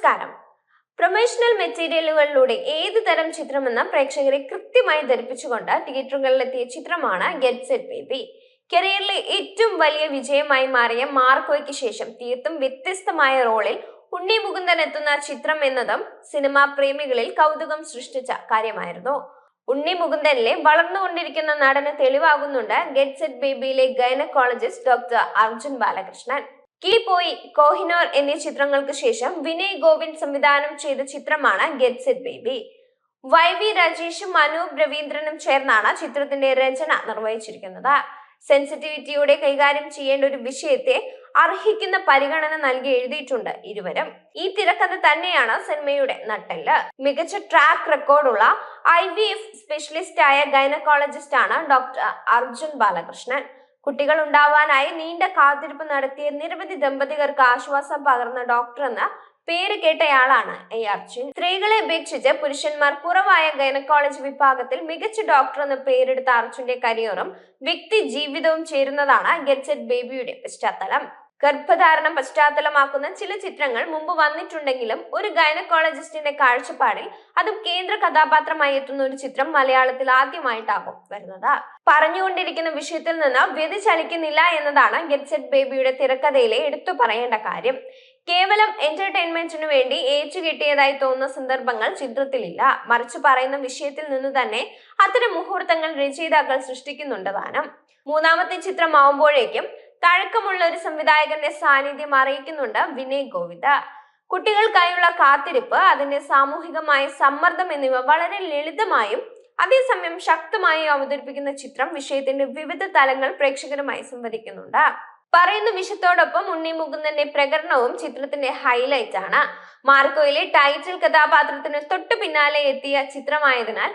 നമസ്കാരം. പ്രൊമോഷണൽ മെറ്റീരിയലുകളിലൂടെ ഏത് തരം ചിത്രമെന്ന് പ്രേക്ഷകരെ കൃത്യമായി ധരിപ്പിച്ചുകൊണ്ട് തിയേറ്ററുകളിലെത്തിയ ചിത്രമാണ് ഗെറ്റ് സെറ്റ് ബേബി. കരിയറിലെ ഏറ്റവും വലിയ വിജയമായി മാറിയ മാർക്കോയ്ക്ക് ശേഷം തീർത്തും വ്യത്യസ്തമായ റോളിൽ ഉണ്ണി മുകുന്ദൻ എത്തുന്ന ചിത്രം എന്നതും സിനിമാ പ്രേമികളിൽ കൗതുകം സൃഷ്ടിച്ച കാര്യമായിരുന്നു. ഉണ്ണി മുകുന്ദനിലെ വളർന്നുകൊണ്ടിരിക്കുന്ന നടന് തെളിവാകുന്നുണ്ട് ഗെറ്റ് സെറ്റ് ബേബിയിലെ ഗൈനക്കോളജിസ്റ്റ് ഡോക്ടർ അർജുൻ ബാലകൃഷ്ണൻ. കിളിപ്പോയി, കോഹിനൂർ എന്നീ ചിത്രങ്ങൾക്ക് ശേഷം വിനയ് ഗോവിന്ദ് സംവിധാനം ചെയ്ത ചിത്രമാണ് ഗെറ്റ് സെറ്റ് ബേബി. YV രാജേഷും അനൂപ് രവീന്ദ്രനും ചേർന്നാണ് ചിത്രത്തിന്റെ രചന നിർവഹിച്ചിരിക്കുന്നത്. സെൻസിറ്റിവിറ്റിയോടെ കൈകാര്യം ചെയ്യേണ്ട ഒരു വിഷയത്തെ അർഹിക്കുന്ന പരിഗണന നൽകി എഴുതിയിട്ടുണ്ട് ഇരുവരും. ഈ തിരക്കഥ തന്നെയാണ് സിനിമയുടെ നട്ടെല്ല്. മികച്ച ട്രാക്ക് റെക്കോർഡുള്ള IVF സ്പെഷ്യലിസ്റ്റ് ആയ ഗൈനക്കോളജിസ്റ്റ് ആണ് ഡോക്ടർ അർജുൻ ബാലകൃഷ്ണൻ. കുട്ടികൾ ഉണ്ടാവാനായി നീണ്ട കാത്തിരിപ്പ് നടത്തിയ നിരവധി ദമ്പതികർക്ക് ആശ്വാസം പകർന്ന ഡോക്ടർ എന്ന പേര് കേട്ടയാളാണ് ഈ അർജുൻ. സ്ത്രീകളെ അപേക്ഷിച്ച് പുരുഷന്മാർ കുറവായ ഗൈനക്കോളജി വിഭാഗത്തിൽ മികച്ച ഡോക്ടർ എന്ന പേരെടുത്ത അർജുന്റെ കരിയറും വ്യക്തി ജീവിതവും ചേരുന്നതാണ് ഗെറ്റ് സെറ്റ് ബേബിയുടെ പശ്ചാത്തലം. ഗർഭധാരണം പശ്ചാത്തലമാക്കുന്ന ചില ചിത്രങ്ങൾ മുമ്പ് വന്നിട്ടുണ്ടെങ്കിലും ഒരു ഗൈനക്കോളജിസ്റ്റിന്റെ കാഴ്ചപ്പാടിൽ അതും കേന്ദ്ര കഥാപാത്രമായി എത്തുന്ന ഒരു ചിത്രം മലയാളത്തിൽ ആദ്യമായിട്ടാകും വരുന്നത്. പറഞ്ഞുകൊണ്ടിരിക്കുന്ന വിഷയത്തിൽ നിന്ന് വ്യതിചലിക്കുന്നില്ല എന്നതാണ് ഗെറ്റ് സെറ്റ് ബേബിയുടെ തിരക്കഥയിലെ എടുത്തു പറയേണ്ട കാര്യം. കേവലം എന്റർടൈൻമെന്റിനു വേണ്ടി ഏറ്റുകെട്ടിയതായി തോന്നുന്ന സന്ദർഭങ്ങൾ ചിത്രത്തിലില്ല. മറിച്ച് പറയുന്ന വിഷയത്തിൽ നിന്ന് തന്നെ അത്തരം മുഹൂർത്തങ്ങൾ രചയിതാക്കൾ സൃഷ്ടിക്കുന്നുണ്ട് താനും. മൂന്നാമത്തെ ചിത്രമാവുമ്പോഴേക്കും തഴക്കമുള്ള ഒരു സംവിധായകന്റെ സാന്നിധ്യം അറിയിക്കുന്നുണ്ട് വിനയ് ഗോവിന്ദ്. കുട്ടികൾക്കായുള്ള കാത്തിരിപ്പ്, അതിന്റെ സാമൂഹികമായ സമ്മർദ്ദം എന്നിവ വളരെ ലളിതമായും അതേസമയം ശക്തമായും അവതരിപ്പിക്കുന്ന ചിത്രം വിഷയത്തിന്റെ വിവിധ തലങ്ങൾ പ്രേക്ഷകരുമായി സംവദിക്കുന്നുണ്ട്. പറയുന്ന വിഷയത്തോടൊപ്പം ഉണ്ണി മുകുന്ദന്റെ പ്രകടനവും ചിത്രത്തിന്റെ ഹൈലൈറ്റ് ആണ്. മാർക്കോയിലെ ടൈറ്റിൽ കഥാപാത്രത്തിന് തൊട്ടു പിന്നാലെ എത്തിയ ചിത്രമായതിനാൽ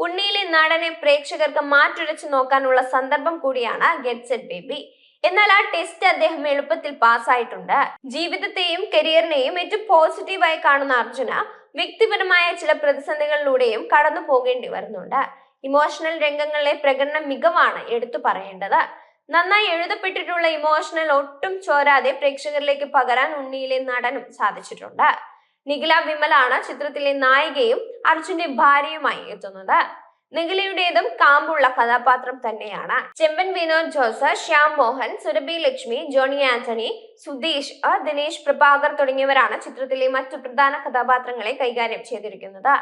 ഉണ്ണിയിലെ നടനെ പ്രേക്ഷകർക്ക് മാറ്റുരച്ചു നോക്കാനുള്ള സന്ദർഭം കൂടിയാണ് ഗെറ്റ് സെറ്റ് ബേബി. എന്നാൽ ആ ടെസ്റ്റ് അദ്ദേഹം എളുപ്പത്തിൽ പാസ്സായിട്ടുണ്ട്. ജീവിതത്തെയും കരിയറിനെയും ഏറ്റവും പോസിറ്റീവായി കാണുന്ന അർജുന വ്യക്തിപരമായ ചില പ്രതിസന്ധികളിലൂടെയും കടന്നു പോകേണ്ടി വരുന്നുണ്ട്. ഇമോഷണൽ രംഗങ്ങളിലെ പ്രകടന മികവാണ് എടുത്തു പറയേണ്ടത്. നന്നായി എഴുതപ്പെട്ടിട്ടുള്ള ഇമോഷണൽ ഒട്ടും ചോരാതെ പ്രേക്ഷകരിലേക്ക് പകരാൻ ഉണ്ണിയിലെ നടനും സാധിച്ചിട്ടുണ്ട്. നിഖില വിമലാണ് ചിത്രത്തിലെ നായികയും അർജുന്റെ ഭാര്യയുമായി എത്തുന്നത്. നിഖിലയുടേതും കാമ്പുള്ള കഥാപാത്രം തന്നെയാണ്. ചെമ്പൻ വിനോദ് ജോസ്, ശ്യാം മോഹൻ, സുരഭി ലക്ഷ്മി, ജോണി ആന്റണി, സുധീഷ്, ദിനേശ് പ്രഭാകർ തുടങ്ങിയവരാണ് ചിത്രത്തിലെ മറ്റു പ്രധാന കഥാപാത്രങ്ങളെ കൈകാര്യം ചെയ്തിരിക്കുന്നത്.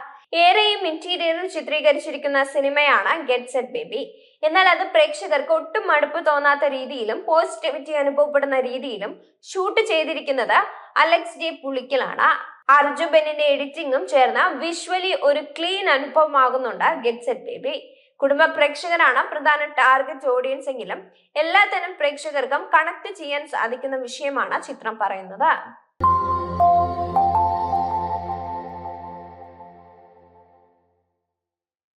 ഏറെയും ഇന്റീരിയറിൽ ചിത്രീകരിച്ചിരിക്കുന്ന സിനിമയാണ് ഗെറ്റ് സെറ്റ് ബേബി. എന്നാൽ അത് പ്രേക്ഷകർക്ക് ഒട്ടും മടുപ്പ് തോന്നാത്ത രീതിയിലും പോസിറ്റിവിറ്റി അനുഭവപ്പെടുന്ന രീതിയിലും ഷൂട്ട് ചെയ്തിരിക്കുന്നത് അലക്സ് ജെ പുളിക്കലാണ്. അർജു ബെന്നിന്റെ എഡിറ്റിംഗും ചേർന്ന വിഷ്വലി ഒരു ക്ലീൻ അനുഭവമാകുന്നുണ്ട് ഗെറ്റ് സെറ്റ് ബേബി. കുടുംബ പ്രേക്ഷകരാണ് പ്രധാന ടാർഗറ്റ് ഓഡിയൻസ് എങ്കിലും എല്ലാത്തരം പ്രേക്ഷകർക്കും കണക്ട് ചെയ്യാൻ സാധിക്കുന്ന വിഷയമാണ് ചിത്രം പറയുന്നത്.